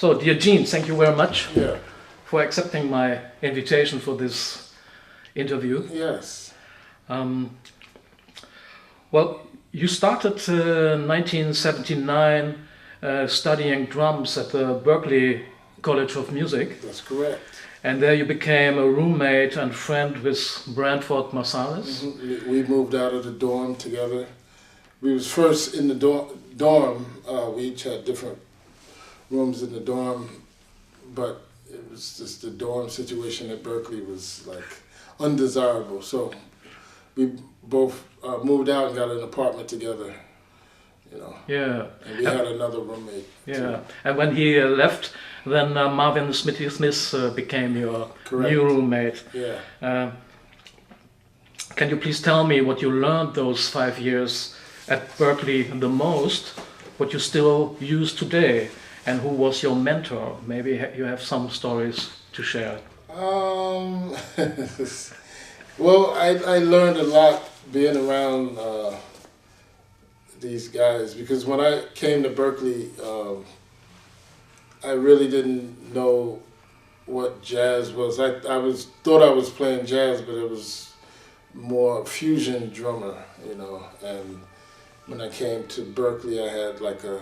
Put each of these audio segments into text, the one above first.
So, dear Gene, thank you very much Yeah. for accepting my invitation for this interview. Yes. Well, you started 1979 studying drums at the Berklee College of Music. That's correct. And there you became a roommate and friend with Branford Marsalis. Mm-hmm. We moved out of the dorm together. We was first in the dorm. We each had different rooms in the dorm, but it was just the dorm situation at Berklee was like undesirable. So we both moved out and got an apartment together, you know. Yeah. And we had another roommate. Yeah. Too. And when he left, then Marvin Smitty Smith became your Correct. new roommate. Yeah. Can you please tell me what you learned those 5 years at Berklee the most, what you still use today, and who was your mentor? Maybe you have some stories to share. Well, I learned a lot being around these guys, because when I came to Berklee, I really didn't know what jazz was. I thought I was playing jazz, but it was more fusion drummer, you know. And when I came to Berklee, I had like a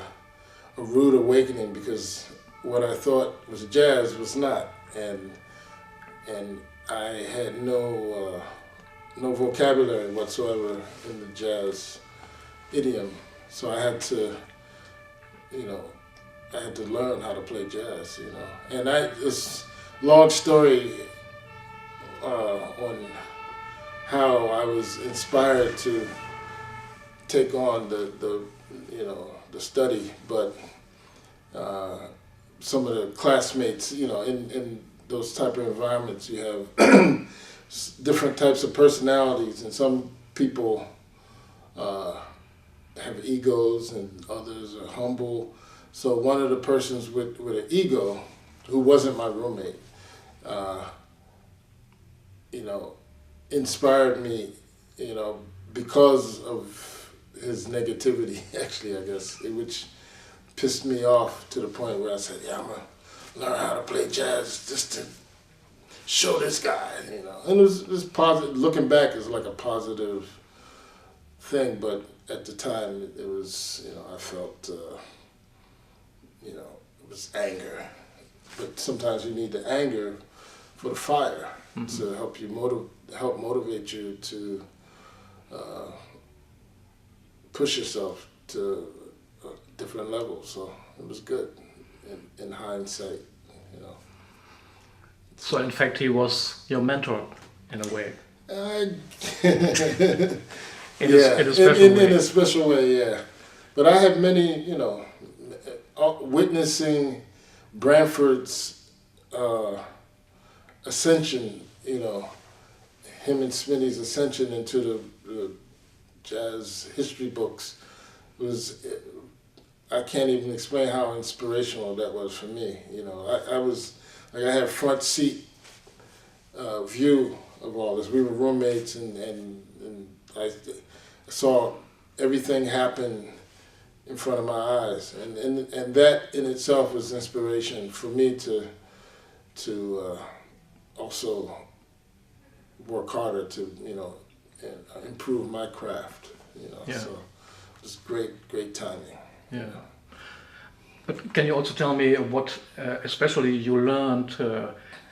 rude awakening, because what I thought was jazz was not, and I had no vocabulary whatsoever in the jazz idiom. So I had to, you know, I had to learn how to play jazz, you know. And this long story on how I was inspired to take on the you know, the study, but some of the classmates, you know, in those type of environments, you have different types of personalities, and some people have egos and others are humble. So one of the persons with an ego, who wasn't my roommate, you know, inspired me, you know, because of his negativity, actually, I guess, which pissed me off to the point where I said, yeah, I'm going to learn how to play jazz just to show this guy, you know. And it was positive. Looking back, it's like a positive thing, but at the time, it was, you know, I felt, you know, it was anger. But sometimes you need the anger for the fire, to help you motivate you to push yourself to a different level. So it was good in hindsight, you know. So in fact, he was your mentor in a way. In a special way, yeah. But I had many, you know, witnessing Branford's ascension, you know, him and Smitty's ascension into the jazz history books was, I can't even explain how inspirational that was for me. You know, I was, like, I had front seat view of all this. We were roommates, and I saw everything happen in front of my eyes, and that in itself was inspiration for me to also work harder to, you know, improve my craft, you know. Yeah. So it was great timing. Yeah. You know. But can you also tell me what, especially you learned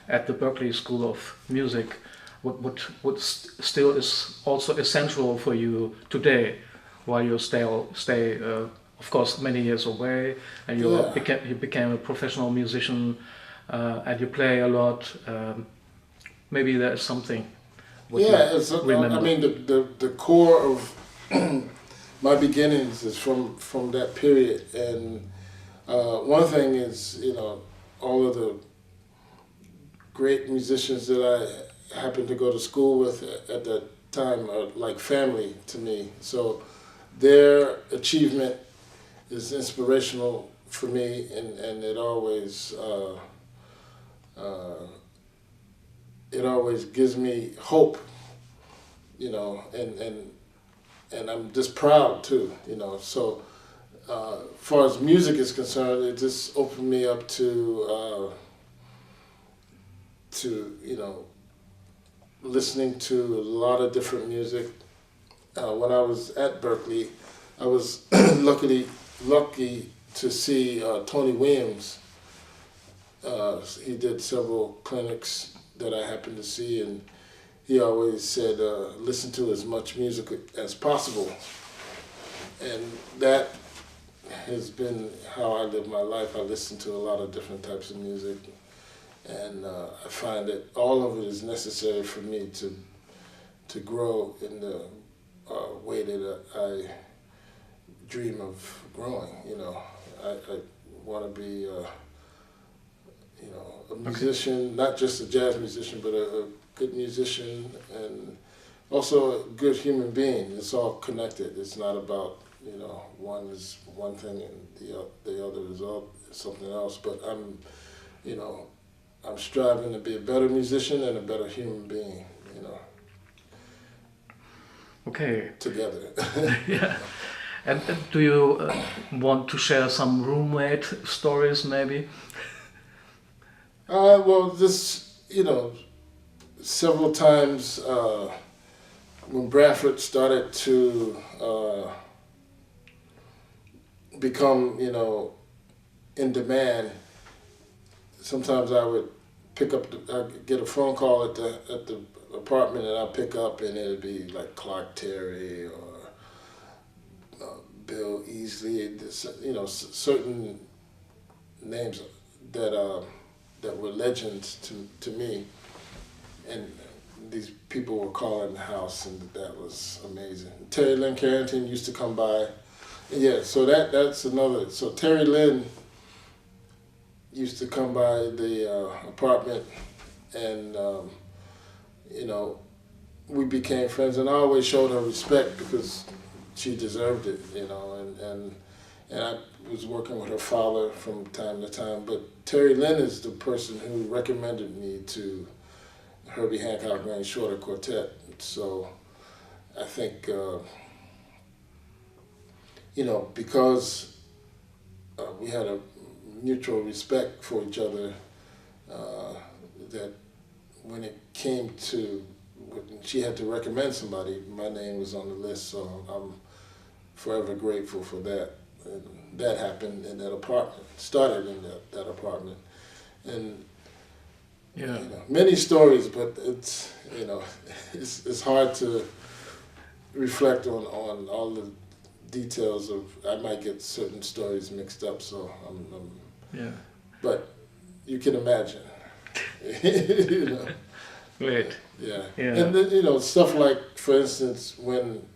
at the Berklee School of Music, what still is also essential for you today, while you stay of course many years away, and you became a professional musician, and you play a lot. Maybe there is something. I mean, the core of my beginnings is from that period, and one thing is, you know, all of the great musicians that I happened to go to school with at that time are like family to me. So their achievement is inspirational for me, and it always gives me hope, you know, and I'm just proud too, you know. So as far as music is concerned, it just opened me up to listening to a lot of different music. When I was at Berklee, I was lucky to see Tony Williams. He did several clinics that I happened to see, and he always said, listen to as much music as possible. And that has been how I live my life. I listen to a lot of different types of music, and I find that all of it is necessary for me to grow in the way that I dream of growing. I want to be a musician, not just a jazz musician, but a good musician, and also a good human being. It's all connected. It's not about, one is one thing and the other is something else. But I'm striving to be a better musician and a better human being, Okay. Together. Yeah. And do you want to share some roommate stories, maybe? Well, several times when Branford started to become, in demand, sometimes I would I'd get a phone call at the apartment, and I'd pick up, and it'd be like Clark Terry or Bill Easley, certain names that were legends to me, and these people were calling the house, and that was amazing. Terri Lynn Carrington used to come by. Yeah, so that's another. So Terri Lynn used to come by the apartment, and we became friends, and I always showed her respect because she deserved it, and I was working with her father from time to time, but Terri Lynn is the person who recommended me to Herbie Hancock and Shorter Quartet. So I think, because we had a mutual respect for each other, that when it came to, when she had to recommend somebody, my name was on the list, so I'm forever grateful for that. And that happened in that apartment, started in that apartment. And yeah, many stories, but it's it's hard to reflect on all the details of. I might get certain stories mixed up, so yeah. But you can imagine, Great. Yeah. Yeah. And then, stuff like, for instance, when.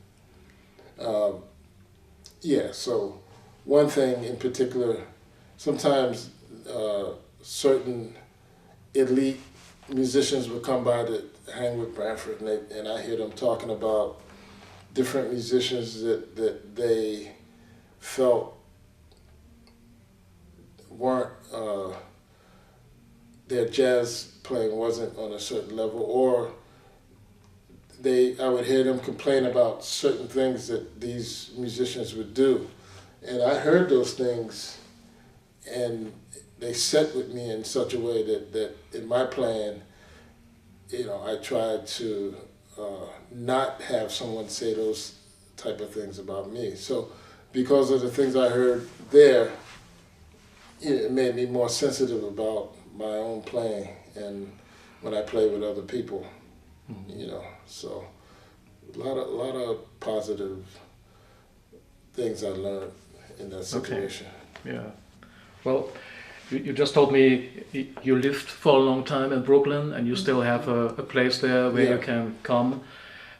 So one thing in particular, sometimes certain elite musicians would come by to hang with Branford, and I hear them talking about different musicians that they felt weren't, their jazz playing wasn't on a certain level, or I would hear them complain about certain things that these musicians would do. And I heard those things, and they set with me in such a way that in my playing, I tried to not have someone say those type of things about me. So because of the things I heard there, it made me more sensitive about my own playing and when I play with other people. So a lot of positive things I learned in that situation. Okay. Yeah. Well, you just told me you lived for a long time in Brooklyn, and you still have a place there where you can come.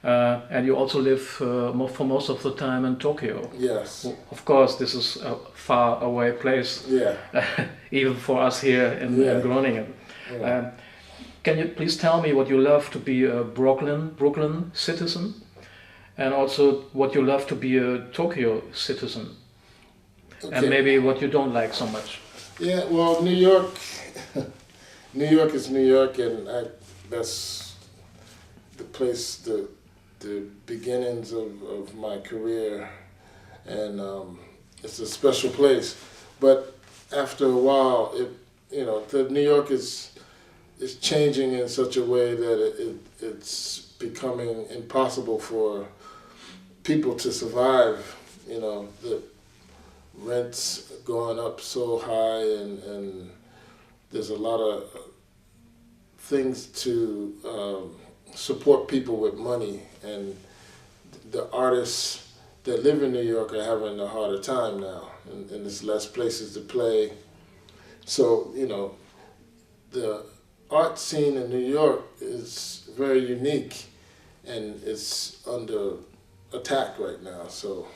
And you also live for most of the time in Tokyo. Yes. Of course, this is a far away place. Yeah. Even for us here in Groningen. Yeah. Can you please tell me what you love to be a Brooklyn citizen, and also what you love to be a Tokyo citizen, and maybe what you don't like so much? Yeah, well, New York is New York, and that's the place, the beginnings of my career, and it's a special place. But after a while, New York is changing in such a way that it's becoming impossible for people to survive. The rents going up so high, and there's a lot of things to support people with money, and the artists that live in New York are having a harder time now, and there's less places to play. So, the art scene in New York is very unique, and it's under attack right now. So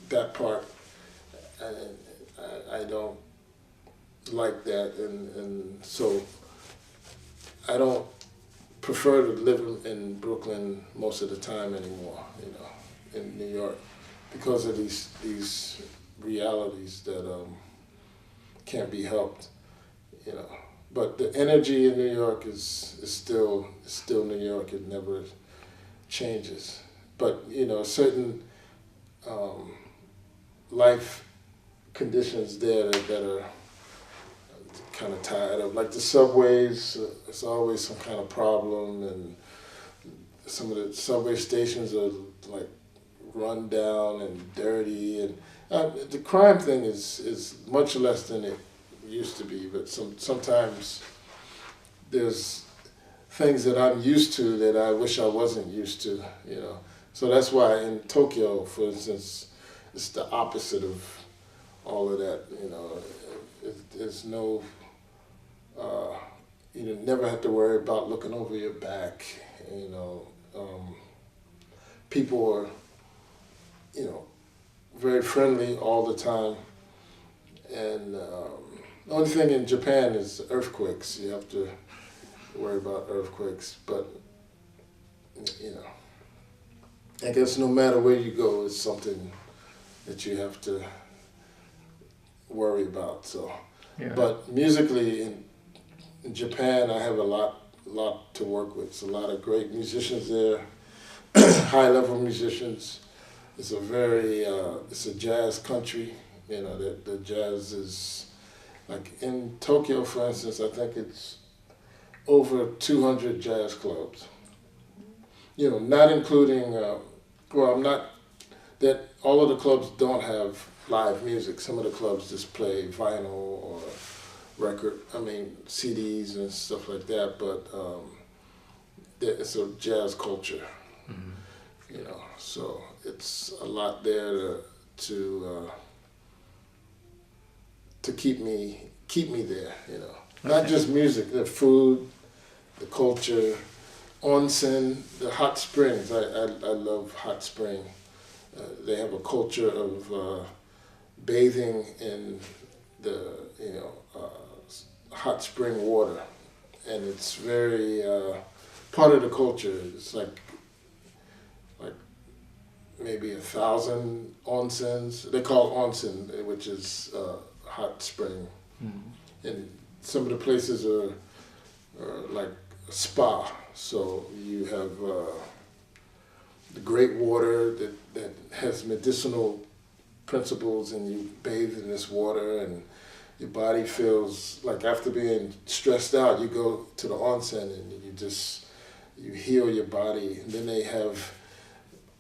that part, I don't like that, and so I don't prefer to live in Brooklyn most of the time anymore, in New York, because of these realities that can't be helped, But the energy in New York is still New York. It never changes. But certain life conditions there that are kind of tired of, like the subways. It's always some kind of problem, and some of the subway stations are like run down and dirty, and the crime thing is much less than it used to be. But sometimes there's things that I'm used to that I wish I wasn't used to, So that's why in Tokyo, for instance, it's the opposite of all of that, There's no, you never have to worry about looking over your back, People are, very friendly all the time. And the only thing in Japan is earthquakes. You have to worry about earthquakes, but I guess no matter where you go, it's something that you have to worry about. So, yeah. But musically in Japan, I have a lot to work with. It's a lot of great musicians there, high level musicians. It's it's a jazz country. The jazz is, like in Tokyo, for instance, I think it's over 200 jazz clubs. Not including, all of the clubs don't have live music. Some of the clubs just play vinyl or CDs and stuff like that, but it's a jazz culture, so it's a lot there to keep me there, Not Okay. just music, the food, the culture, onsen, the hot springs. I love hot spring. They have a culture of bathing in the hot spring water, and it's very part of the culture. It's like maybe 1,000 onsens. They call it onsen, which is hot spring. Mm-hmm. And some of the places are like a spa. So you have the great water that has medicinal principles, and you bathe in this water, and your body feels like, after being stressed out, you go to the onsen and you heal your body. And then they have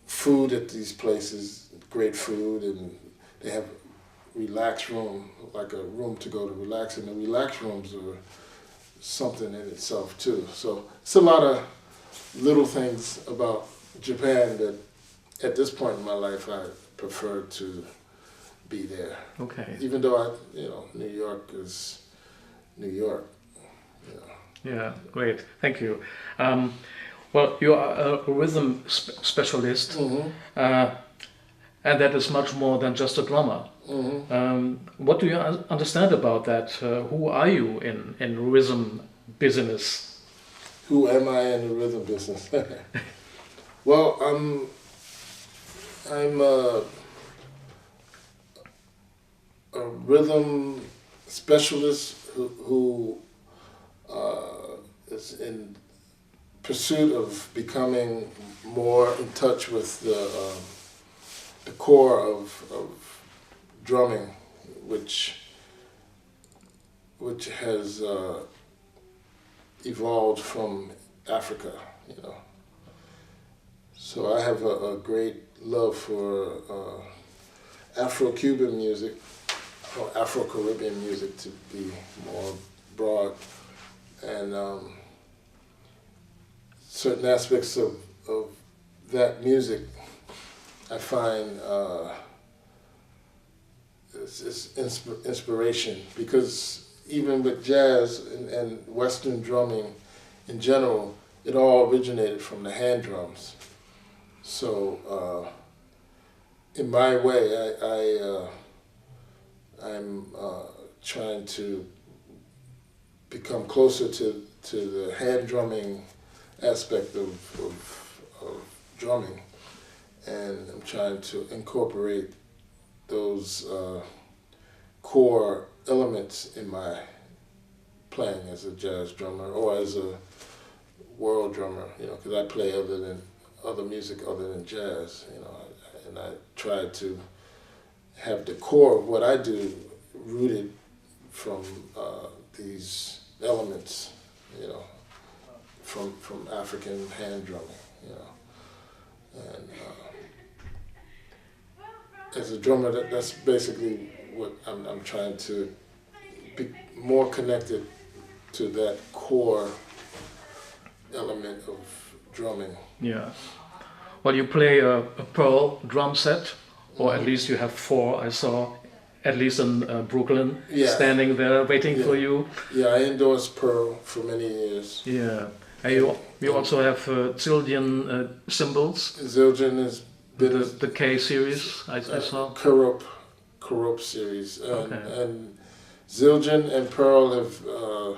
food at these places, great food, and they have relax room, like a room to go to relax, and the relax rooms are something in itself too. So it's a lot of little things about Japan that at this point in my life I prefer to be there. Okay. Even though New York is New York. Yeah, great. Thank you. Well, you are a rhythm specialist, Mm-hmm. And that is much more than just a drummer. Mm-hmm. What do you understand about that? Who are you in rhythm business? Who am I in the rhythm business? Well, I'm a rhythm specialist who is in pursuit of becoming more in touch with the core of drumming, which has evolved from Africa, you know. So I have a great love for Afro-Cuban music, or Afro-Caribbean music to be more broad, and certain aspects of that music I find it's inspiration, because even with jazz and Western drumming in general, it all originated from the hand drums. So in my way, I'm trying to become closer to the hand drumming aspect of drumming, and I'm trying to incorporate those core elements in my playing as a jazz drummer or as a world drummer, you know, because I play other music other than jazz, you know, and I try to have the core of what I do rooted from these elements, you know, from African hand drumming, you know, and as a drummer, that's basically what I'm trying to be more connected to, that core element of drumming. Yeah. Well, you play a pearl drum set, or at least you have 4. I saw, at least in Brooklyn, standing there waiting for you. Yeah, I endorsed Pearl for many years. Yeah. And you also have Zildjian cymbals. Zildjian is the K series, I saw. Corrupt series. And Zildjian and Pearl have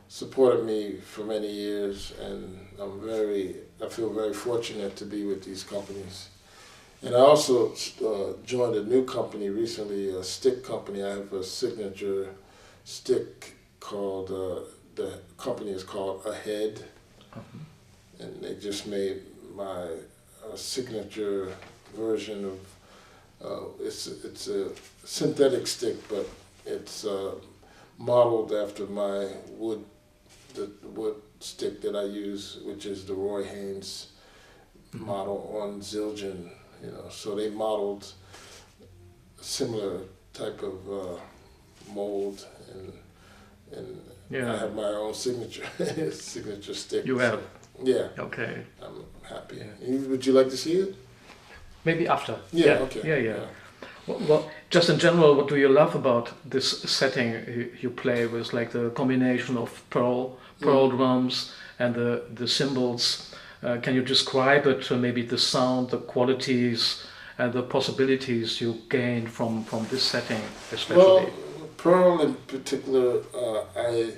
supported me for many years, and I feel very fortunate to be with these companies. And I also joined a new company recently, a stick company. I have a signature stick called, the company is called Ahead. And they just made my signature version of, it's a synthetic stick, but it's modeled after the wood stick that I use, which is the Roy Haynes model on Zildjian, you know. So they modeled a similar type of mold, and I have my own signature stick. You have? Yeah. Okay. I'm happy. Would you like to see it? Maybe after. Yeah, okay. Yeah. Well, just in general, what do you love about this setting you play with, like the combination of pearl drums and the cymbals? Can you describe it, maybe the sound, the qualities, and the possibilities you gain from this setting, especially? Well, pearl in particular, I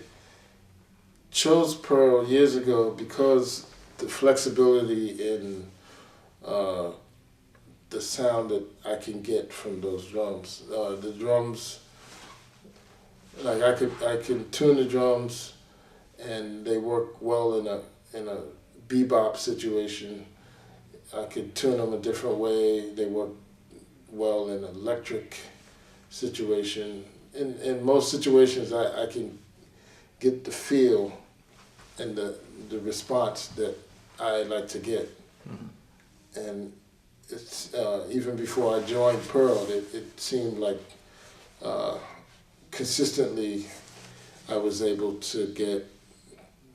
chose pearl years ago because the flexibility in the sound that I can get from those drums. The drums, like I can tune the drums, and they work well in a bebop situation. I could tune them a different way. They work well in an electric situation. In most situations, I can get the feel and the response that I like to get. Mm-hmm. And it's even before I joined Pearl, it seemed like consistently I was able to get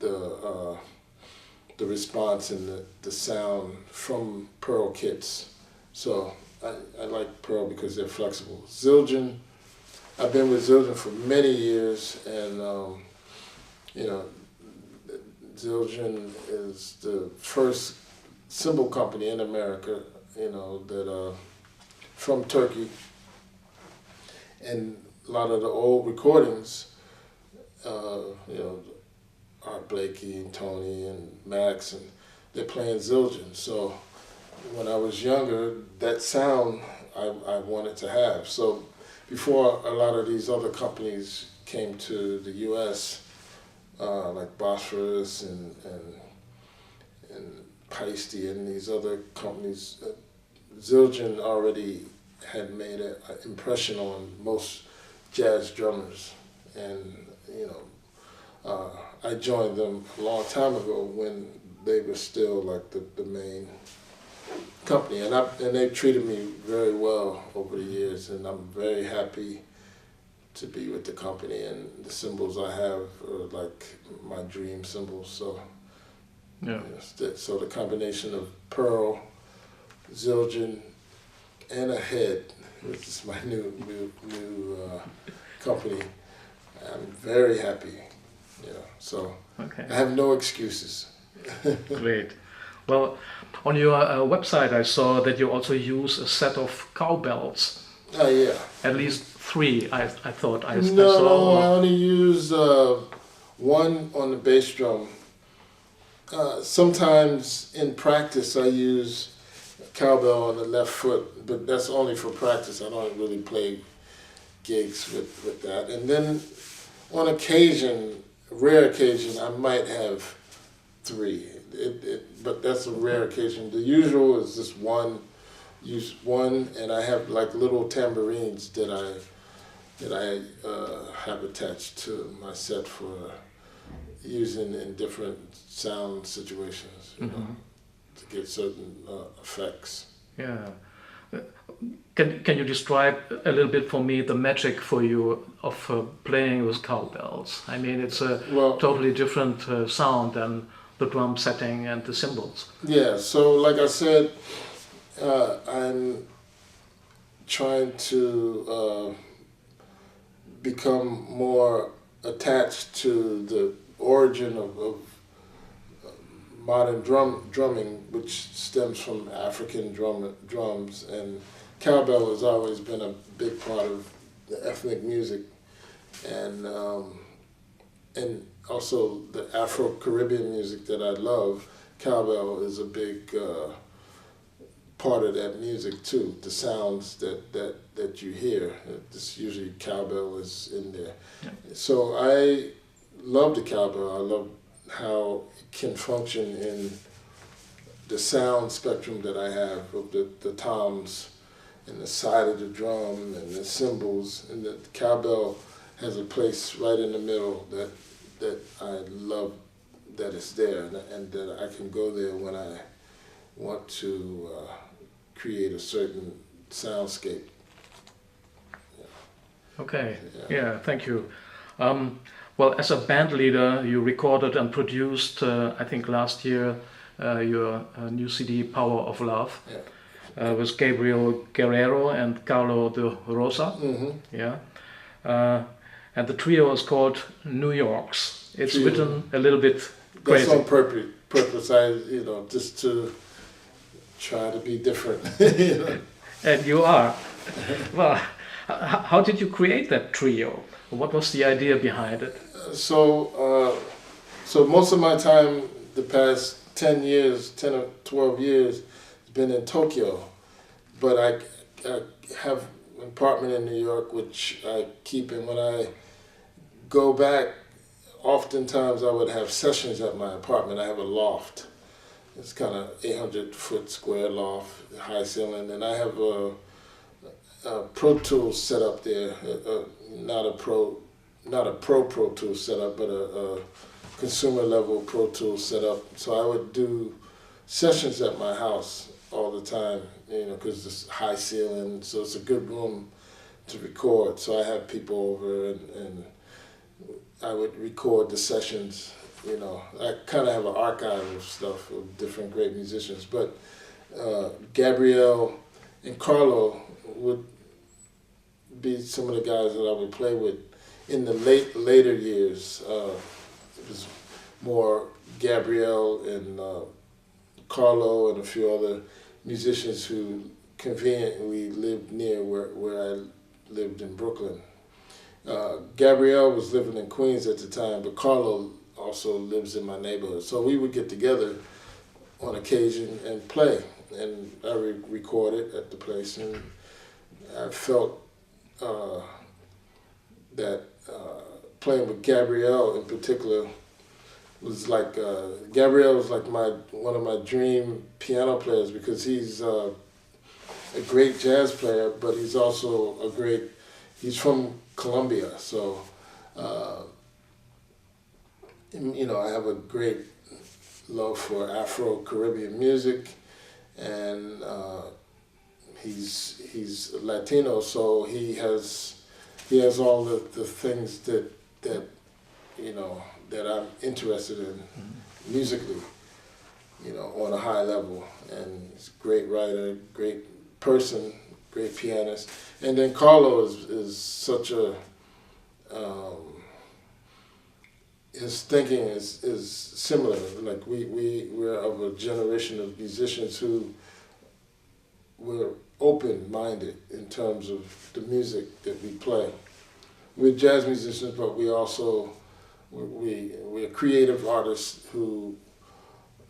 the response and the sound from Pearl kits. So I like Pearl because they're flexible. Zildjian, I've been with Zildjian for many years, and you know, Zildjian is the first cymbal company in America, you know, that from Turkey, and a lot of the old recordings, you know, Art Blakey and Tony and Max, and they're playing Zildjian. So when I was younger, that sound I wanted to have. So before a lot of these other companies came to the U.S., like Bosphorus and Peisty and these other companies, Zildjian already had made an impression on most jazz drummers. And, I joined them a long time ago when they were still like the main company. And they've treated me very well over the years, and I'm very happy to be with the company. And the cymbals I have are like my dream cymbals. So, Yeah. so the combination of pearl, Zildjian, and a head, which is my new company. I'm very happy, so Okay. I have no excuses. Great. Well, on your website, I saw that you also use a set of cowbells. Oh, yeah. At least 3, I thought I saw. No, I only use one on the bass drum. Sometimes in practice I use cowbell on the left foot, but that's only for practice. I don't really play gigs with that. And then on occasion, rare occasion, I might have 3. But that's a rare occasion. The usual is just use one, and I have like little tambourines that I have attached to my set for using in different sound situations, to get certain effects. Yeah. Can you describe a little bit for me the magic for you of playing with cowbells? I mean, it's a totally different sound than the drum setting and the cymbals. Yeah, so like I said, I'm trying to become more attached to the origin of modern drumming, which stems from African drums, and cowbell has always been a big part of the ethnic music, and also the Afro-Caribbean music that I love. Cowbell is a big part of that music too. The sounds that you hear, this usually cowbell is in there. Yeah. So I love the cowbell. I love how it can function in the sound spectrum that I have of the toms and the side of the drum and the cymbals, and the cowbell has a place right in the middle that I love that it's there, and that I can go there when I want to create a certain soundscape. Okay, yeah, thank you. Well, as a band leader, you recorded and produced, I think last year, your new CD, Power of Love, with Gabriel Guerrero and Carlo de Rosa. Yeah. And the trio is called New Yorks. It's written a little bit crazy. That's on purpose. I, just to try to be different. And you are. Well, how did you create that trio? What was the idea behind it? So most of my time, the past 10 or 12 years, has been in Tokyo. But I have an apartment in New York, which I keep in. When I go back, oftentimes I would have sessions at my apartment. I have a loft. It's kind of 800-foot square loft, high ceiling, and I have a Pro Tools set up there. Not a Pro Tools setup, but a consumer level Pro Tools setup. So I would do sessions at my house all the time, because it's high ceiling, so it's a good room to record. So I have people over, and I would record the sessions. I kind of have an archive of stuff of different great musicians, but Gabrielle and Carlo would be some of the guys that I would play with. In the later years, it was more Gabrielle and Carlo and a few other musicians who conveniently lived near where I lived in Brooklyn. Gabrielle was living in Queens at the time, but Carlo also lives in my neighborhood. So we would get together on occasion and play, and I record it at the place. And I felt that playing with Gabrielle in particular was like, Gabrielle was like one of my dream piano players, because he's a great jazz player, but he's also he's from Colombia, so, I have a great love for Afro-Caribbean music, and he's Latino, so he has all the things that I'm interested in musically, on a high level. And he's a great writer, great person, great pianist. And then Carlo is such a, his thinking is similar. Like we're of a generation of musicians who were open-minded in terms of the music that we play. We're jazz musicians, but we also, we're creative artists who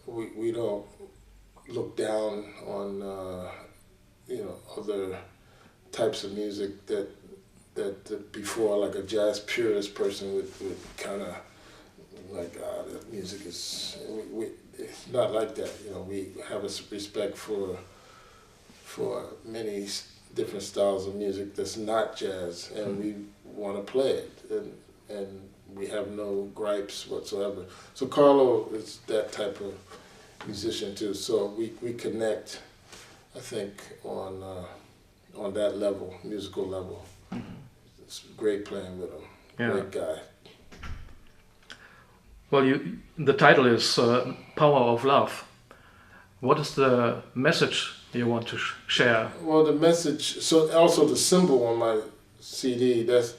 we don't look down on other types of music that before, like a jazz purist person would kind of like, that music is, it's not like that. We have a respect for many different styles of music that's not jazz, and we want to play it, and we have no gripes whatsoever. So Carlo is that type of musician too. So we connect, I think, on that level, musical level. It's great playing with him. Yeah. Great guy. Well, the title is Power of Love. What is the message you want to share? Well, the message, so also the symbol on my CD, that's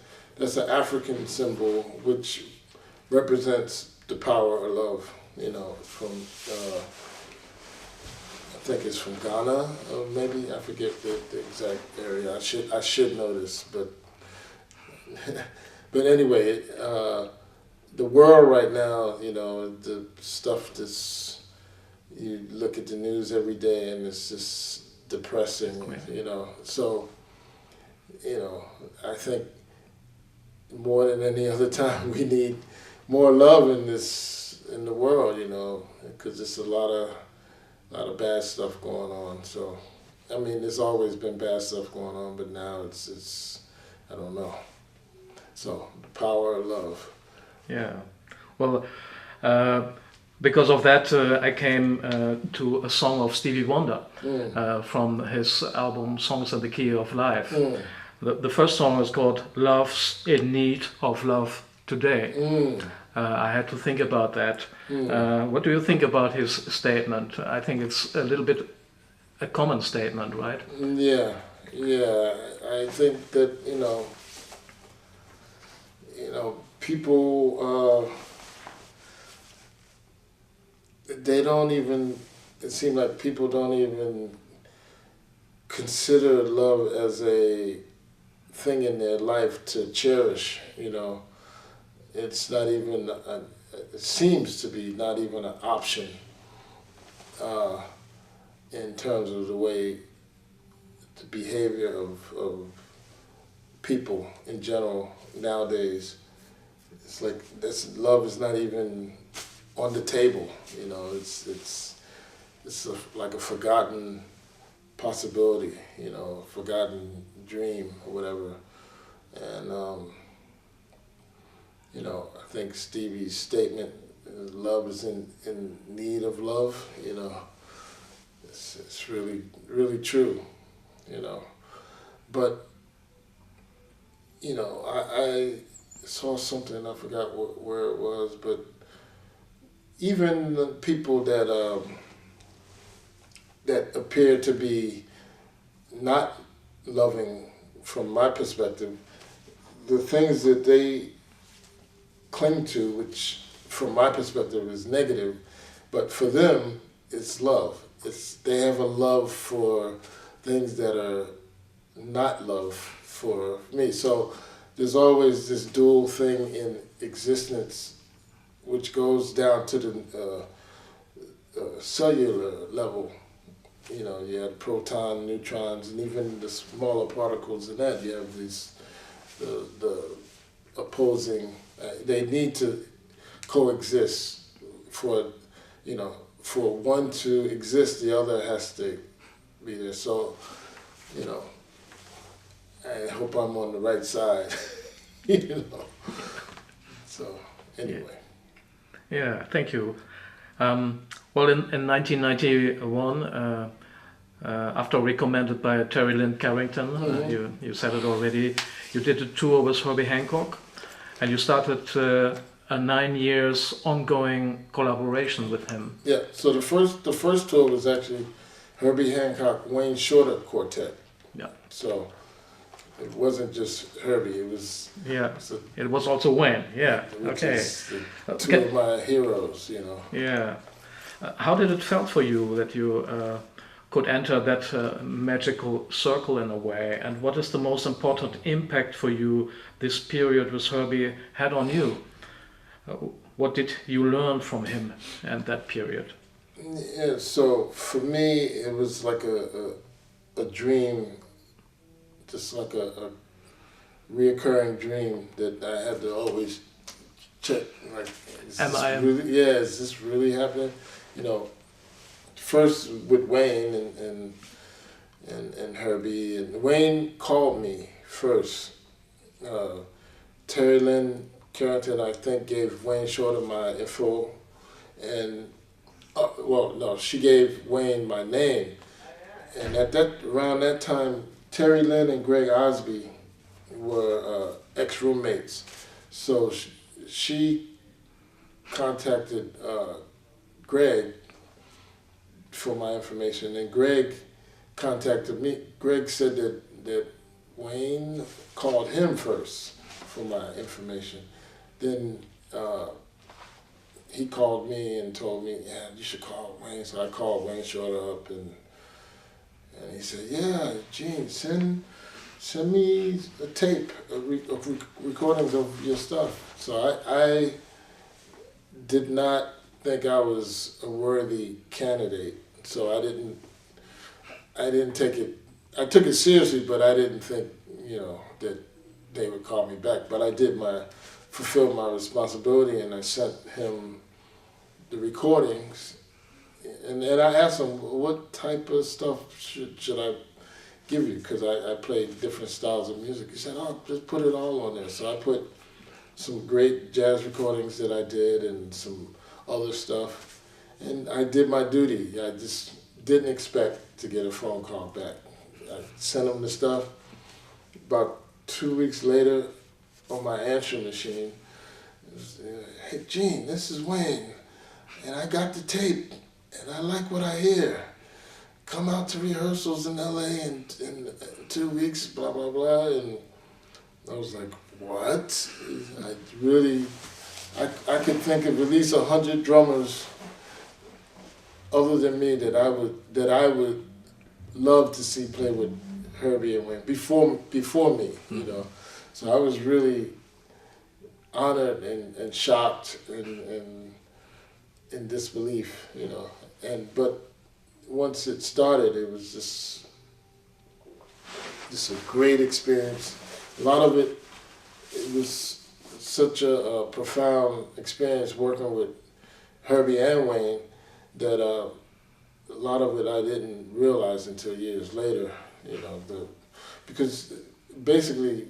an African symbol which represents the power of love, from, I think it's from Ghana, or maybe, I forget the exact area. I should know this, but but anyway, the world right now, the stuff that's, you look at the news every day and it's just depressing, So, I think more than any other time we need more love in the world, because there's a lot of bad stuff going on. So, I mean, there's always been bad stuff going on, but now it's I don't know. So, the power of love. Yeah. Well, because of that, I came to a song of Stevie Wonder from his album Songs in the Key of Life. The first song is called Love's in Need of Love Today. I had to think about that. What do you think about his statement? I think it's a little bit a common statement, right? Yeah. I think that, people, they don't even, it seems like people don't even consider love as a thing in their life to cherish, It's not even, it seems to be not even an option in terms of the way, the behavior of people in general nowadays. It's like love is not even on the table, It's like a forgotten possibility, forgotten dream or whatever. And I think Stevie's statement, love is in need of love, it's really, really true, But, I saw something, I forgot where it was, but even the people that appear to be not loving from my perspective, the things that they cling to, which from my perspective is negative, but for them it's love. They have a love for things that are not love for me. So there's always this dual thing in existence, which goes down to the cellular level. You have proton, neutrons, and even the smaller particles in that. You have these the opposing. They need to coexist for for one to exist. The other has to be there. So you know, I hope I'm on the right side, you know. So anyway. Yeah, thank you. Well, in 1991, after recommended by Terri Lynn Carrington, you said it already, you did a tour with Herbie Hancock, and you started a 9 years ongoing collaboration with him. Yeah, so the first tour was actually Herbie Hancock, Wayne Shorter Quartet. Yeah. So it wasn't just Herbie, it was... Yeah, it was also Wayne, yeah, okay. Two of my heroes, you know. Yeah. How did it felt for you that you could enter that magical circle in a way? And what is the most important impact for you this period with Herbie had on you? What did you learn from him and that period? Yeah, so for me, it was like a dream, just like a reoccurring dream that I had to always check. Like, is this really happening? You know, first with Wayne and Herbie, and Wayne called me first. Terri Lynn Carrington, I think, gave Wayne Shorter my info, and she gave Wayne my name, and around that time, Terri Lynn and Greg Osby were ex-roommates, so she contacted Greg for my information, and Greg contacted me. Greg said that Wayne called him first for my information. Then he called me and told me, yeah, you should call Wayne. So I called Wayne Shorter up, and he said, yeah, Gene, send me a tape of recordings of your stuff. So I did not think I was a worthy candidate. So I didn't take it. I took it seriously, but I didn't think, that they would call me back. But I did fulfilled my responsibility, and I sent him the recordings. And I asked him, what type of stuff should I give you? Because I played different styles of music. He said, oh, just put it all on there. So I put some great jazz recordings that I did and some other stuff. And I did my duty. I just didn't expect to get a phone call back. I sent him the stuff. About 2 weeks later, on my answering machine, it was, hey, Gene, this is Wayne, and I got the tape, and I like what I hear. Come out to rehearsals in LA in 2 weeks, blah, blah, blah. And I was like, what? I could think of at least 100 drummers other than me that I would love to see play with Herbie and Wayne before me, So I was really honored and shocked and in disbelief, but once it started, it was just a great experience. A lot of it was such a profound experience working with Herbie and Wayne that a lot of it I didn't realize until years later, because basically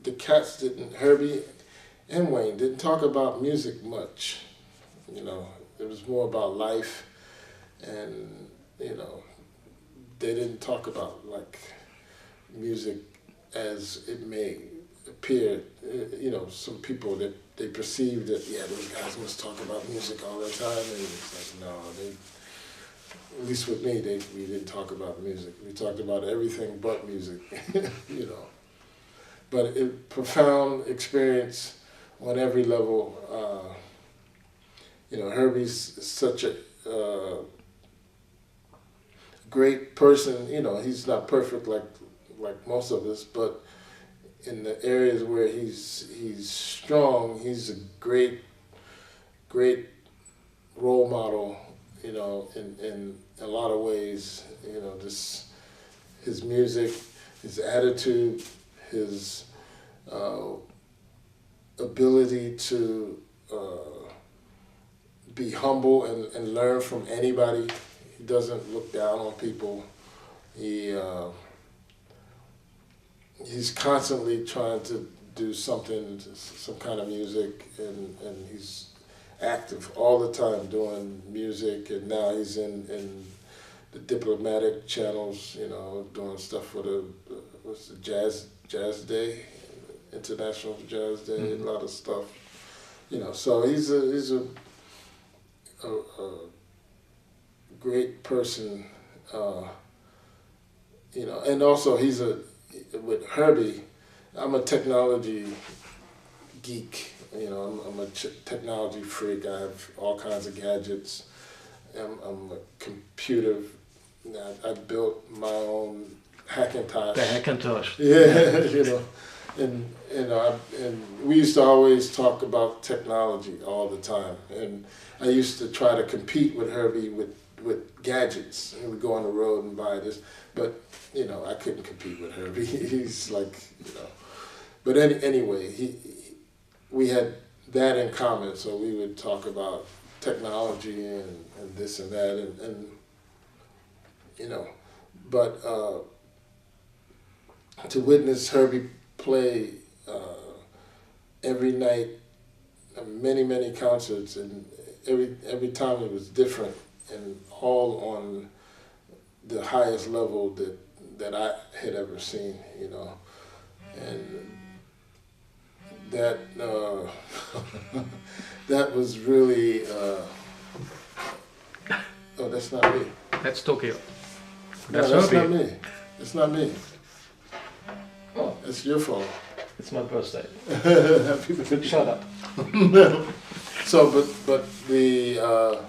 the cats Herbie and Wayne didn't talk about music much, it was more about life, and they didn't talk about like music as it may appear. Some people that they perceive that those guys must talk about music all the time, and it's like no, at least with me, we didn't talk about music. We talked about everything but music, But a profound experience on every level. Herbie's such a great person. He's not perfect like most of us, but in the areas where he's strong, he's a great role model. In a lot of ways, just his music, his attitude, his ability to be humble and learn from anybody. He doesn't look down on people. He's constantly trying to do something, some kind of music, and he's active all the time doing music, and now he's in the diplomatic channels, you know, doing stuff for the Jazz Day, International Jazz Day, a lot of stuff, you know. So he's a great person, you know, and also with Herbie, I'm a technology geek, you know, I'm a technology freak. I have all kinds of gadgets. I'm a computer. I built my own Hackintosh. The Hackintosh. Yeah, you know, and we used to always talk about technology all the time, and I used to try to compete with Herbie with gadgets, and we'd go on the road and buy this, but you know, I couldn't compete with Herbie. He's like, you know, but anyway, we had that in common, so we would talk about technology and this and that, and you know, but to witness Herbie play every night, many concerts, and every time it was different, and all on the highest level that I had ever seen, you know, and that that was really. Oh, that's not me. That's Tokyo. No, that's not me. It's not me. Oh, It's your fault. it's my birthday. Happy birthday. Shut up. So, but the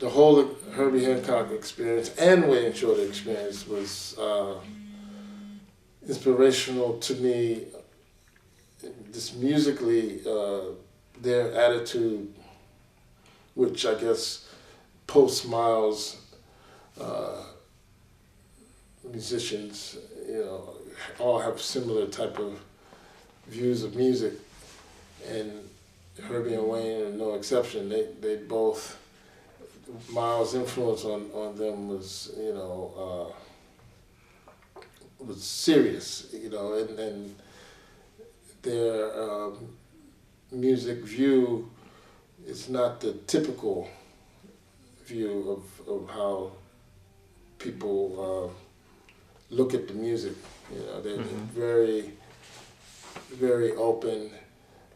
whole Herbie Hancock experience and Wayne Shorter experience was inspirational to me. Just musically, their attitude, which I guess post-Miles musicians, you know, all have similar type of views of music, and Herbie and Wayne are no exception. They both, Miles' influence on them was, you know, was serious, you know, and their music view is not the typical view of how people look at the music. You know, they're very, very open,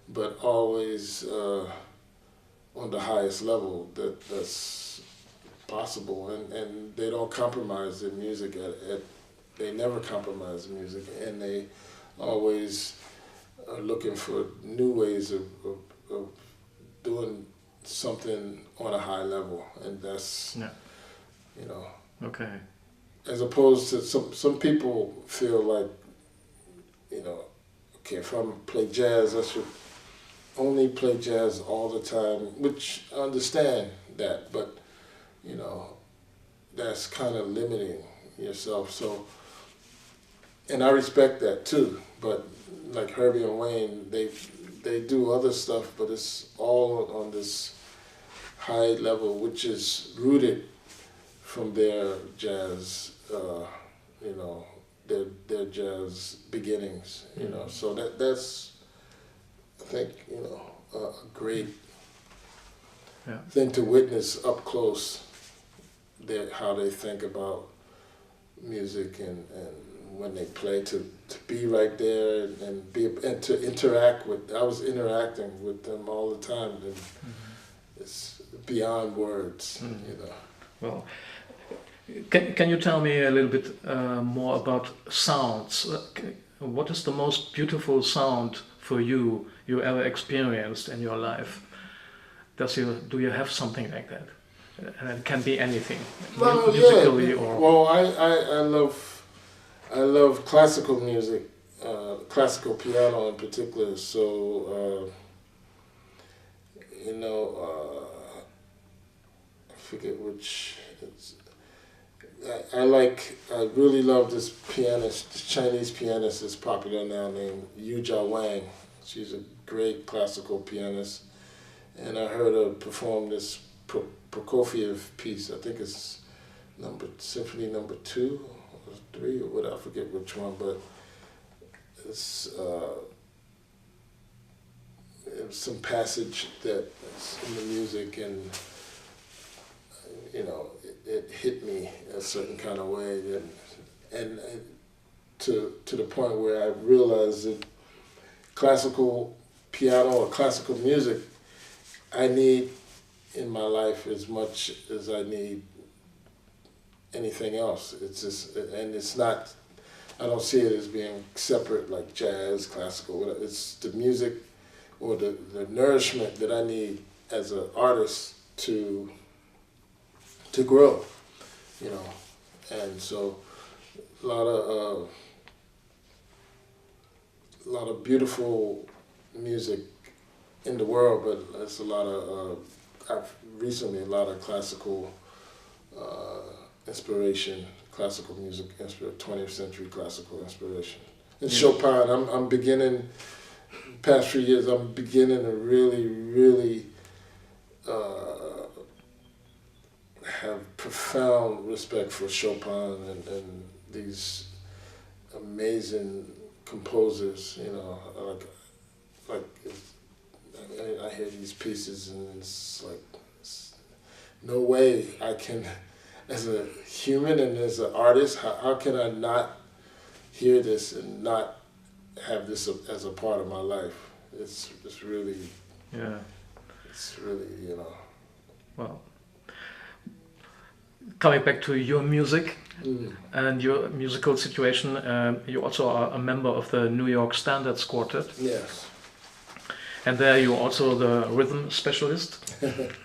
but always on the highest level that's possible, and they don't compromise their music. They never compromise the music, and they always are looking for new ways of doing something on a high level, and that's, you know. Okay. As opposed to some people feel like, you know, okay, if I'm play jazz, I should only play jazz all the time, which I understand that, but, you know, that's kind of limiting yourself. So, and I respect that too, but like Herbie and Wayne, they do other stuff, but it's all on this high level, which is rooted from their jazz, you know, their jazz beginnings, you know. So that's, I think, you know, a great thing to witness up close, how they think about music, and when they play, to be right there and to interact with. I was interacting with them all the time, and it's beyond words, you know. Well, can you tell me a little bit more about sounds? What is the most beautiful sound for you ever experienced in your life? Do you have something like that? And it can be anything, musically or. Well, I love classical music, classical piano in particular. So you know, I forget which. I really love this pianist, this Chinese pianist that's popular now, named Yujia Wang. She's a great classical pianist, and I heard her perform this Prokofiev piece. I think it's Symphony number 2 or 3 or what, I forget which one, but it's it was some passage that's in the music, and it hit me a certain kind of way, and to the point where I realized that classical piano or classical music I need in my life as much as I need anything else. It's just, and it's not, I don't see it as being separate like jazz, classical, whatever. It's the music or the nourishment that I need as an artist to grow, and so a lot of beautiful music in the world, but there's a lot of recently a lot of classical inspiration, classical music, 20th century classical inspiration. And Chopin, I'm beginning, past few years, I'm beginning to really have profound respect for Chopin and these amazing composers, like I hear these pieces and it's like, no way I can, as a human and as an artist, how can I not hear this and not have this as a part of my life? It's really, it's really, Well, coming back to your music and your musical situation, you also are a member of the New York Standards Quartet. Yes. And there you're also the rhythm specialist,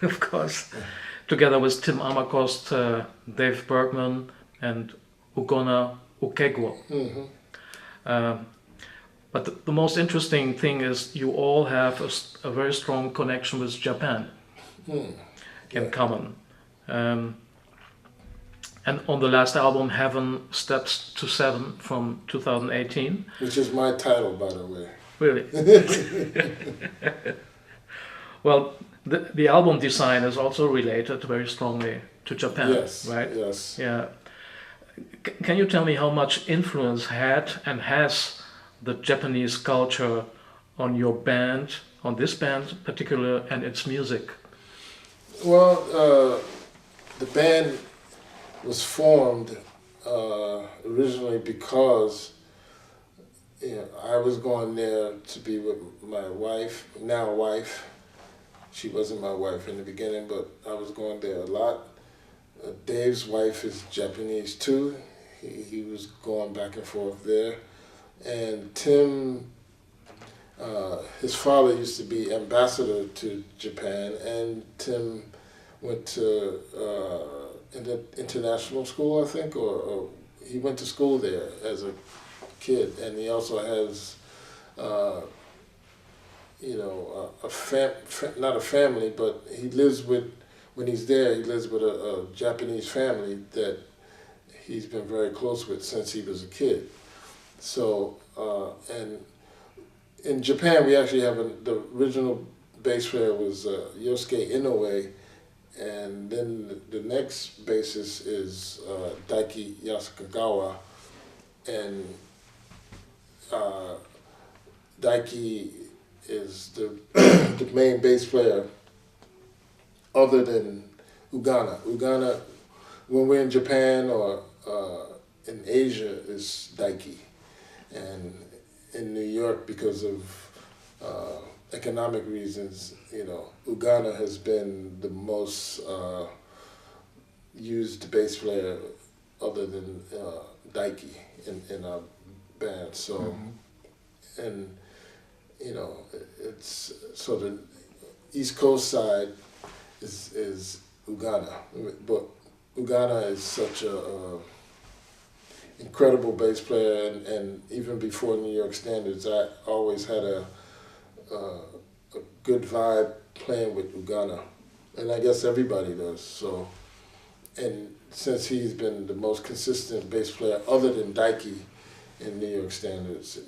of course, together with Tim Armacost, Dave Berkman, and Ugonna Ukegwo. But the most interesting thing is you all have a very strong connection with Japan in common. And on the last album, Heaven Steps to 7 from 2018. Which is my title, by the way. Really? Well, the album design is also related very strongly to Japan, yes, right? Yes. Yeah. Can you tell me how much influence had and has the Japanese culture on your band, on this band in particular, and its music? Well, the band was formed originally because I was going there to be with my wife, now wife. She wasn't my wife in the beginning, but I was going there a lot. Dave's wife is Japanese too. He was going back and forth there. And Tim, his father used to be ambassador to Japan, and Tim went to international school, I think, or he went to school there as a kid, and he also has, not a family, but he lives with, when he's there, he lives with a Japanese family that he's been very close with since he was a kid. So, and in Japan, we actually have the original bass player was Yosuke Inoue, and then the next bassist is Daiki Yasukawa, and Daiki is the main bass player other than Ugonna. Ugonna, when we're in Japan or in Asia, is Daiki. And in New York, because of economic reasons, Ugonna has been the most used bass player other than Daiki in our band. So, and it's so the East Coast side is Ugonna, but Ugonna is such a incredible bass player, and even before New York Standards, I always had a good vibe playing with Ugonna, and I guess everybody does. So, and since he's been the most consistent bass player other than Daiki in New York Standards,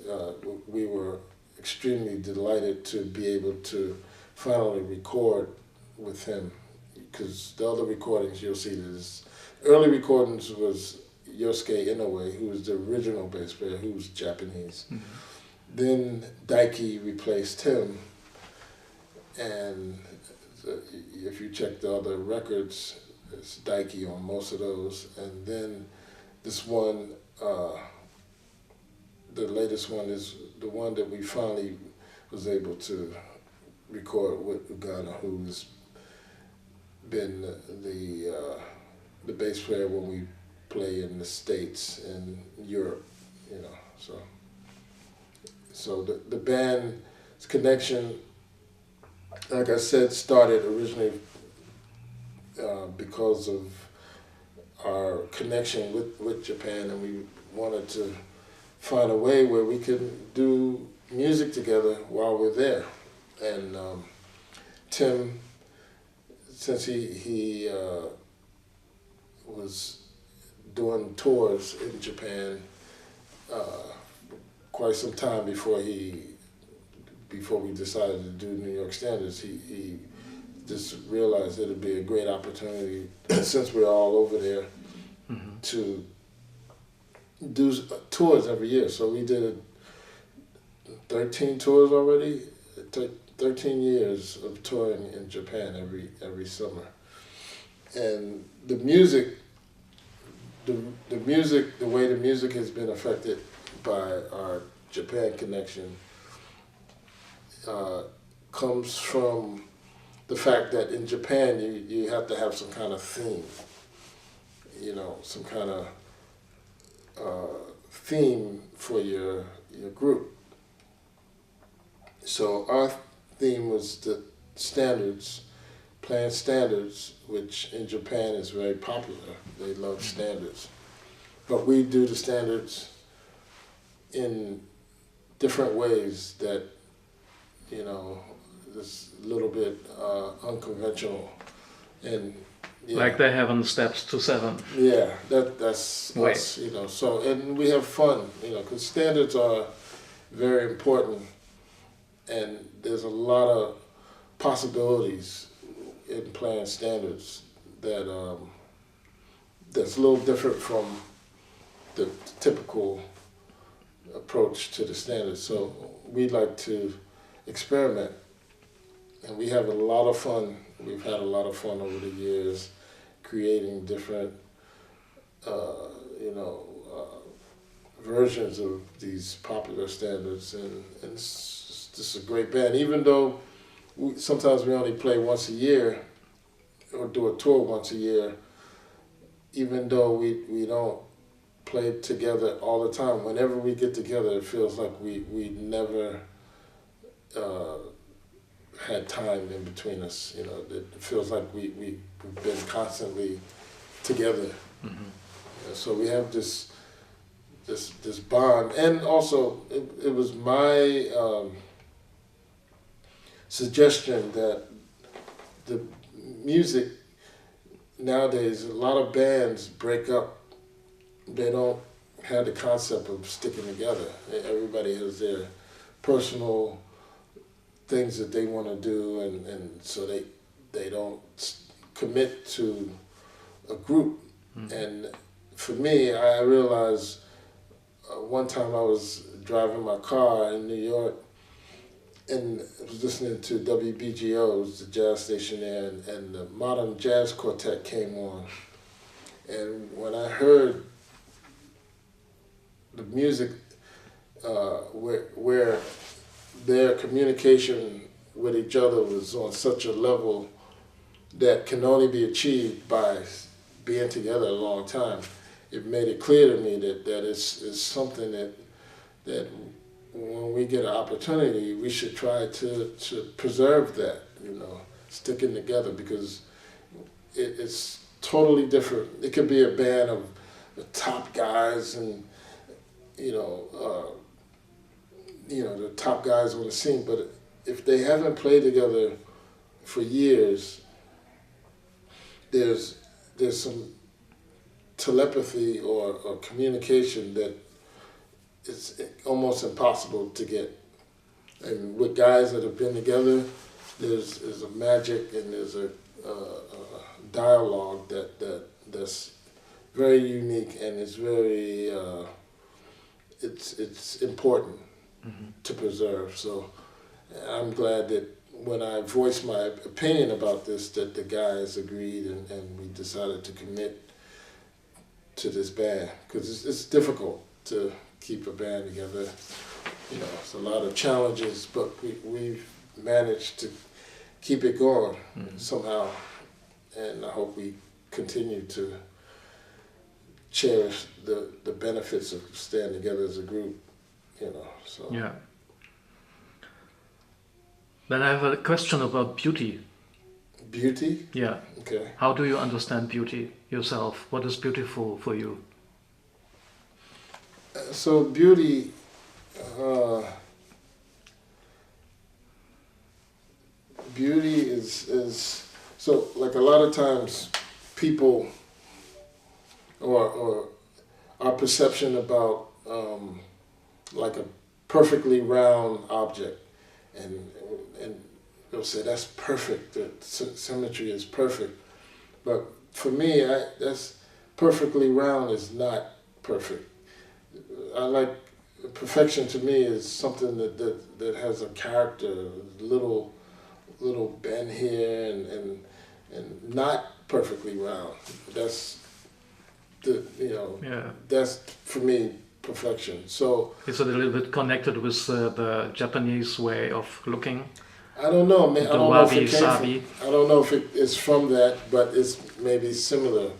we were extremely delighted to be able to finally record with him, because the other recordings you'll see there's early recordings was Yosuke Inoue, who was the original bass player, who was Japanese. Then Daiki replaced him, and if you check the other records, it's Daiki on most of those. And then this one, the latest one is the one that we finally was able to record with Uganda, who's been the bass player when we play in the States and Europe, you know. So the band's connection, like I said, started originally because of our connection with Japan, and we wanted to find a way where we could do music together while we're there. And Tim, since he was doing tours in Japan quite some time before we decided to do New York Standards, he just realized it'd be a great opportunity since we're all over there to do tours every year. So we did 13 tours already, 13 years of touring in Japan every summer. And the way the music has been affected by our Japan connection comes from the fact that in Japan you have to have some kind of theme, you know, some kind of theme for your group. So our theme was the standards, playing standards, which in Japan is very popular. They love standards. But we do the standards in different ways that, you know, is a little bit unconventional. And like they have on the steps to 7. Yeah, that's us, you know. So, and we have fun, you know, because standards are very important, and there's a lot of possibilities in playing standards that that's a little different from the typical approach to the standards. So we like to experiment, and we have a lot of fun. We've had a lot of fun over the years creating different, versions of these popular standards, and it's just a great band. Even though sometimes we only play once a year or do a tour once a year, even though we don't play together all the time, whenever we get together, it feels like we never had time in between us. You know, it feels like we've been constantly together. So we have this bond, and also it was my suggestion that the music nowadays, a lot of bands break up. They don't have the concept of sticking together. Everybody has their personal things that they want to do, and so they don't commit to a group. And for me, I realized one time I was driving my car in New York, and I was listening to WBGO's, the jazz station there, and the Modern Jazz Quartet came on. And when I heard the music where their communication with each other was on such a level that can only be achieved by being together a long time, it made it clear to me that it's something that when we get an opportunity, we should try to preserve that, you know, sticking together, because it's totally different. It could be a band of the top guys and, the top guys on the scene, but if they haven't played together for years, there's some telepathy or communication that it's almost impossible to get. And with guys that have been together, there's a magic and there's a dialogue that's very unique, and it's very it's important to preserve. So I'm glad that when I voiced my opinion about this, that the guys agreed, and we decided to commit to this band, because it's difficult to keep a band together. You know, it's a lot of challenges, but we've managed to keep it going somehow, and I hope we continue to cherish the benefits of staying together as a group, you know. So Yeah. Then I have a question about beauty. Beauty? Yeah. Okay. How do you understand beauty yourself? What is beautiful for you? So beauty, beauty is so, like, a lot of times people or our perception about like a perfectly round object, and they'll say that's perfect, the symmetry is perfect, but for me, that's perfectly round is not perfect. I like perfection. To me is something that has a character, little bend here and not perfectly round. That's that's for me perfection. So is it a little bit connected with the Japanese way of looking? I don't know. I don't know if it came wabi-sabi. from, I don't know if it is from that, but it's maybe similar.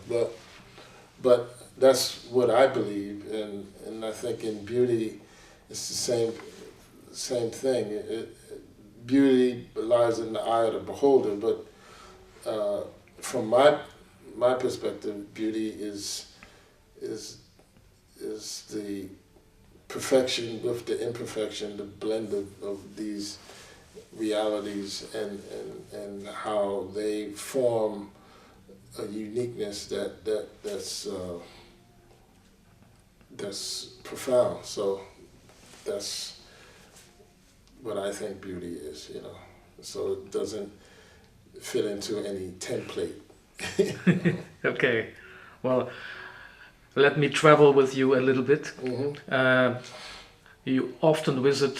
But that's what I believe, and I think in beauty, it's the same thing. Beauty lies in the eye of the beholder, but from my perspective, beauty is the perfection with the imperfection, the blend of these realities, and how they form a uniqueness that's profound. So that's what I think beauty is, you know. So it doesn't fit into any template. Okay, well, let me travel with you a little bit. You often visit,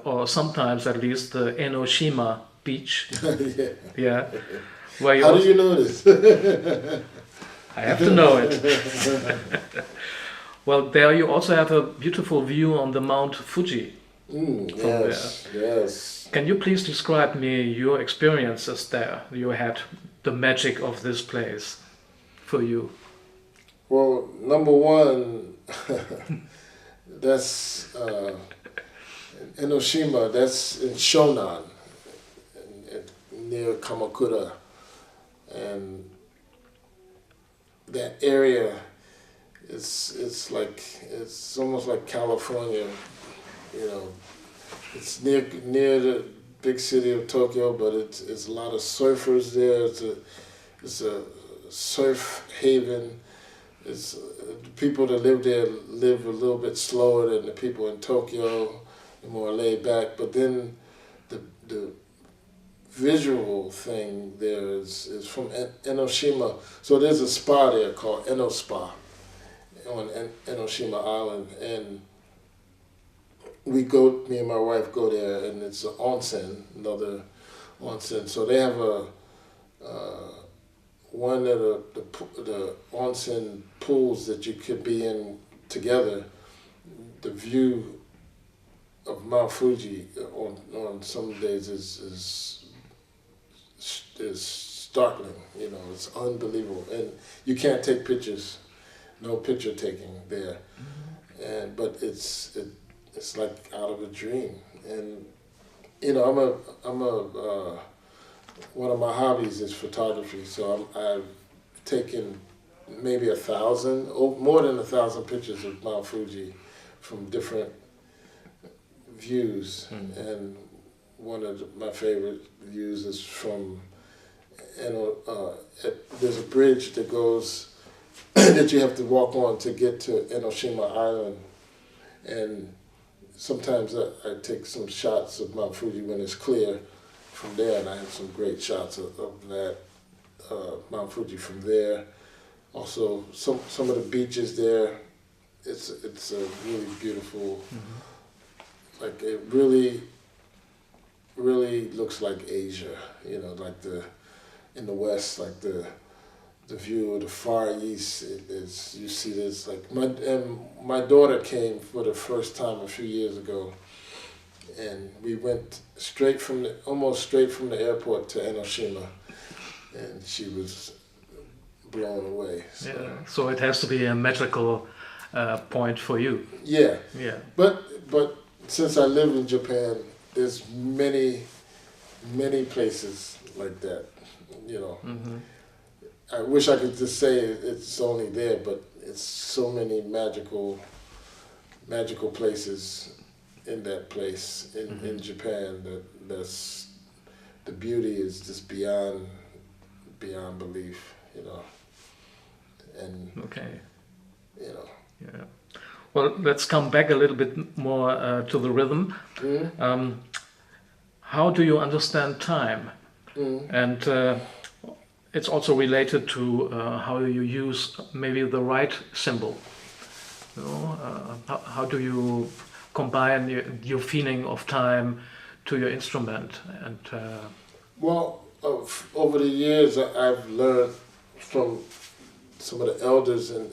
or sometimes at least, the Enoshima beach. Yeah. Yeah. Where How do you know this? I have to know it. Well, there you also have a beautiful view on the Mount Fuji. Yes, yes. Can you please describe me your experiences there? You had the magic of this place for you. Well, number one, that's in Enoshima, that's in Shonan, near Kamakura. And that area, it's almost like California, you know. It's near the big city of Tokyo, but it's a lot of surfers there. It's a surf haven. It's the people that live there live a little bit slower than the people in Tokyo, more laid back. But then the visual thing there is from Enoshima. So there's a spa there called Eno Spa on Enoshima Island, and me and my wife go there, and it's an onsen, another onsen. So they have one of the onsen pools that you could be in together. The view of Mount Fuji on some days is startling. You know, it's unbelievable, and you can't take pictures. No picture taking there, but it's like out of a dream. And you know, one of my hobbies is photography, so I've taken maybe 1,000, more than 1,000 pictures of Mount Fuji from different views. And one of my favorite views is from, there's a bridge that goes, that you have to walk on to get to Enoshima Island. And sometimes I take some shots of Mount Fuji when it's clear from there, and I have some great shots of that Mount Fuji from there. Also, some of the beaches there, it's a really beautiful, like it really looks like Asia, you know, like in the West, like the view of the Far East is, you see this, like my daughter came for the first time a few years ago, and we went almost straight from the airport to Enoshima, and she was blown away. So. Yeah, so it has to be a magical point for you. Yeah. Yeah. But since I live in Japan, there's many places like that, you know. I wish I could just say it's only there, but it's so many magical places in that place in Japan that's the beauty is just beyond belief, you know. And okay. You know. Yeah. Well, let's come back a little bit more to the rhythm. How do you understand time? And it's also related to how you use maybe the right symbol. You know, how do you combine your feeling of time to your instrument? And well, over the years, I've learned from some of the elders and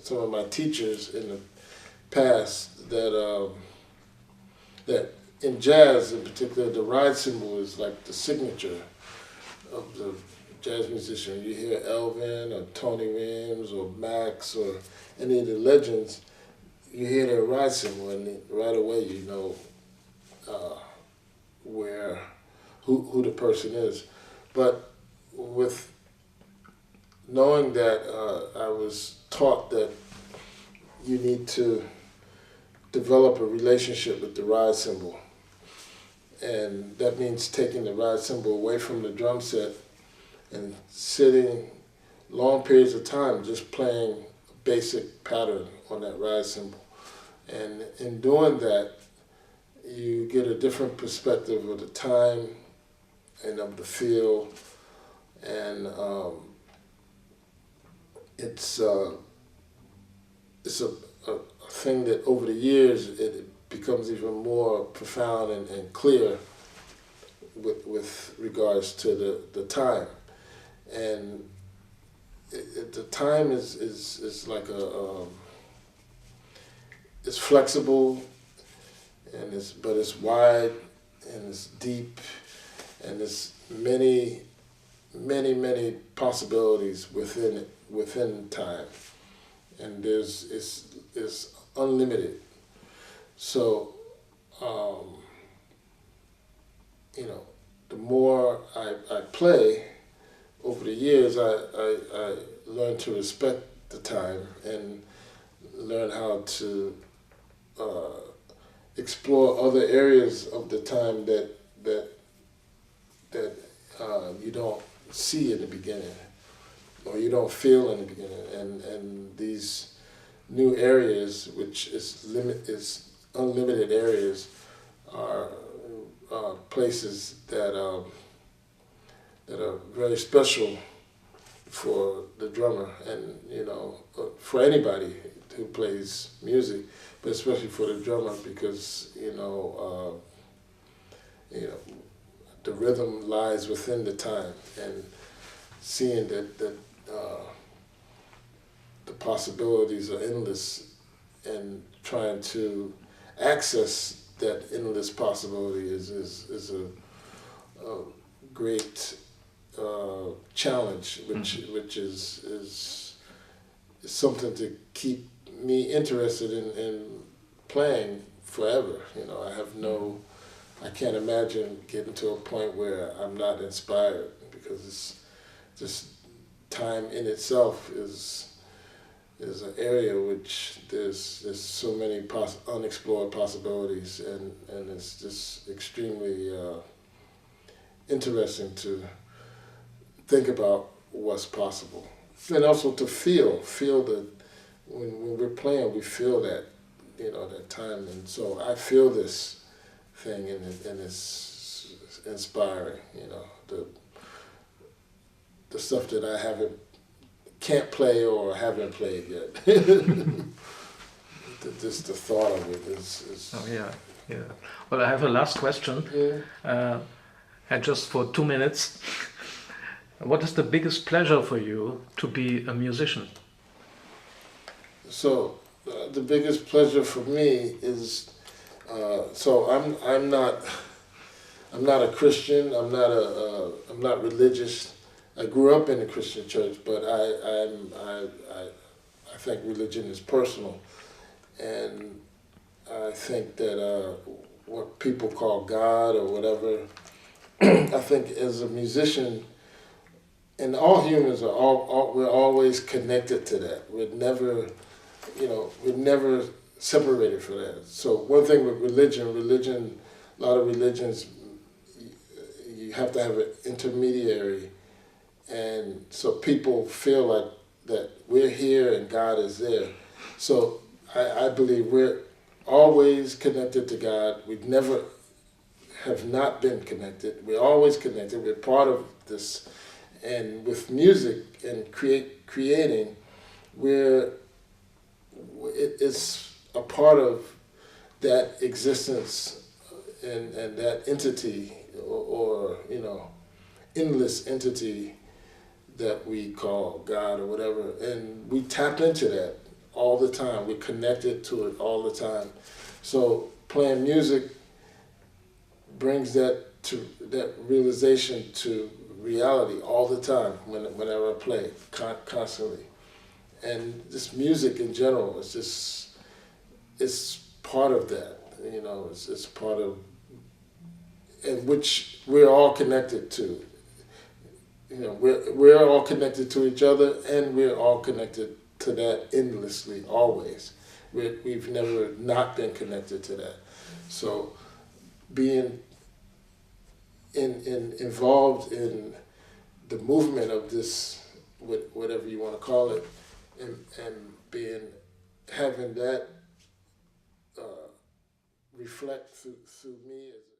some of my teachers in the past that that in jazz in particular, the ride cymbal is like the signature of the jazz musician. You hear Elvin or Tony Williams or Max or any of the legends, you hear their ride cymbal, and right away you know who the person is. But with knowing that, I was taught that you need to develop a relationship with the ride cymbal. And that means taking the ride cymbal away from the drum set and sitting long periods of time just playing a basic pattern on that ride cymbal. And in doing that, you get a different perspective of the time and of the feel. And it's a thing that over the years it becomes even more profound and clear with regards to the time. And the time is like it's flexible, and but it's wide and it's deep, and there's many possibilities within time, and it's unlimited. So you know, the more I play over the years, I learn to respect the time and learn how to explore other areas of the time that you don't see in the beginning, or you don't feel in the beginning, and these new areas, which is unlimited areas, are places that are very special for the drummer, and you know, for anybody who plays music, but especially for the drummer, because you know the rhythm lies within the time, and seeing that the possibilities are endless, and trying to access that endless possibility is a great challenge, which is something to keep me interested in playing forever. You know, I can't imagine getting to a point where I'm not inspired, because it's just time in itself is an area which there's so many unexplored possibilities, and it's just extremely interesting to think about what's possible, and also to feel that when we're playing, we feel that, you know, that time, and so I feel this thing, and it's inspiring, you know, the stuff that I haven't can't play or haven't played yet. Just the thought of it is. Oh yeah, yeah. Well, I have a last question, and just for 2 minutes, what is the biggest pleasure for you to be a musician? So the biggest pleasure for me is so I'm not a Christian. I'm not religious. I grew up in a Christian church, but I think religion is personal, and I think that what people call God or whatever, I think as a musician, and all humans are we're always connected to that. We're never separated from that. So one thing with religion, a lot of religions, you have to have an intermediary, and so people feel like that we're here and God is there. So I believe we're always connected to God. We never have not been connected. We're always connected. We're part of this. And with music and creating, it's a part of that existence and that entity or endless entity that we call God or whatever. And we tap into that all the time. We're connected to it all the time. So playing music brings that realization to reality all the time whenever I play, constantly. And this music in general is just, it's part of that, it's part of, and which we're all connected to. We're all connected to each other, and we're all connected to that endlessly, always. We've never not been connected to that. So being involved in the movement of this, whatever you want to call it, and having that reflect through me as